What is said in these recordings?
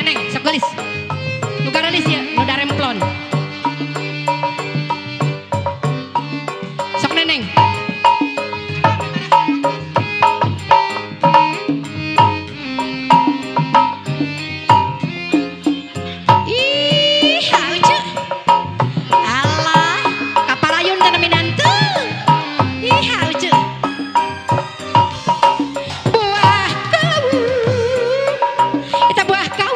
Neng, sok gelis. Nu garelis ya, nu daremplon. Sok Neneng. Ih, hauju. Alah, kaparayun teh minantu. Ih, hauju. Buah kau, eta buah kau,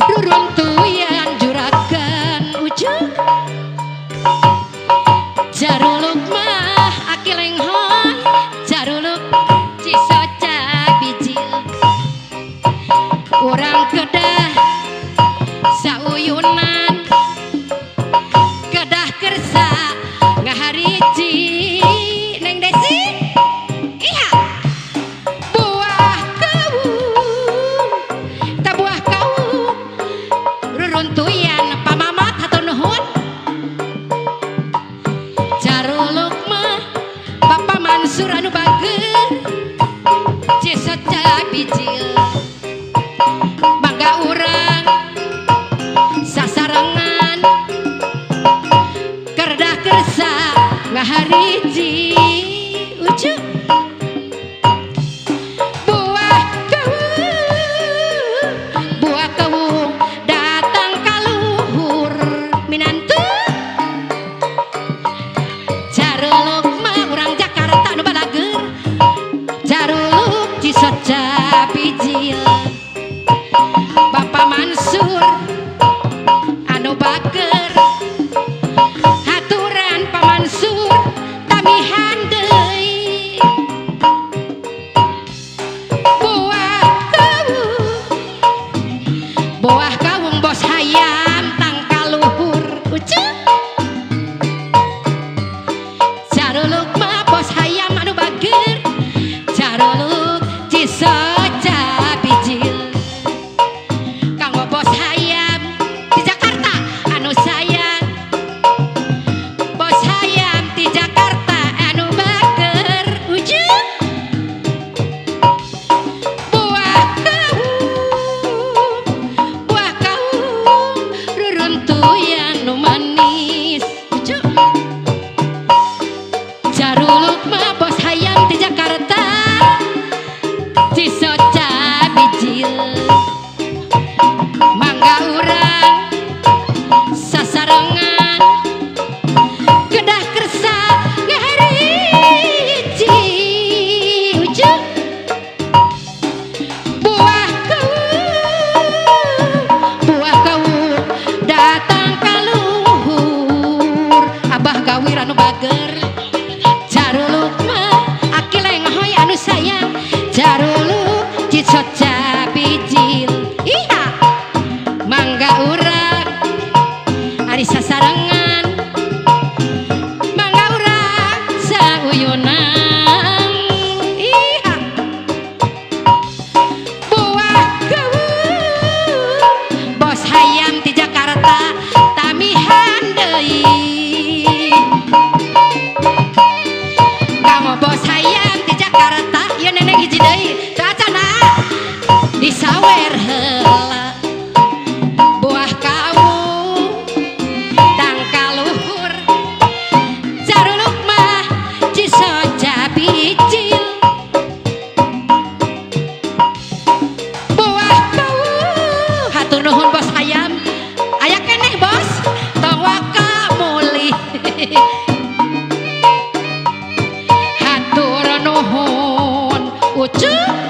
ruruntuyan juragan ujug. Jaruluk mah akileng hoy, jaruluk cisoca bijil. Urang kedah sauyunan, kedah kersa ngahariji. Neng Desi, iya. Buah kau, ta buah kau, ruruntuyan pamamat hatur nuhun. Jaruluk mah Bapak Mansur anu bager, cisoca bijil. Mangga urang sasarengan, kerdah kersa ngahariji ujug. Buah kau datang kaluhur minantu. Jaruluk mah urang Jakarta nu balager, jaruluk cisoca bijil. Bapak Mansur anu bager, haturan Pak Mansur tamihan deui. Buah kawung bos hayam tang kaluhur ujug. Jaruluk mah bos hayam anu bager, jaruluk cisoca bijil. Kanggo bos hayam di Jakarta anu sayang, bos hayam di Jakarta anu bager ujug. Buah kau ruruntuyan nu manis ujug. Jaruluk mah bos hayam di Jakarta, cisoca bijil. Mangga urang sasarengan, kedah kersa ngahariji ujug. Buah kau datang kaluhur, abah gawir anu bager. Jaruluk mah akileng hoy anu sayang, jaruluk cisoca bijil. Iya. Mangga urang ari sasarengan, mangga urang sauyunan. Iya. Buah kau bos hayam di Jakarta tamihan deui. Kamu bos hayam di Jakarta, ya Neneng hiji deui. Teu acana disawer heula. Buah kau tang kaluhur, jaruluk mah cisoca bijil. Buah kau hatur nuhun bos hayam, aya keneh bos tong waka mulih. Hatur nuhun ujug.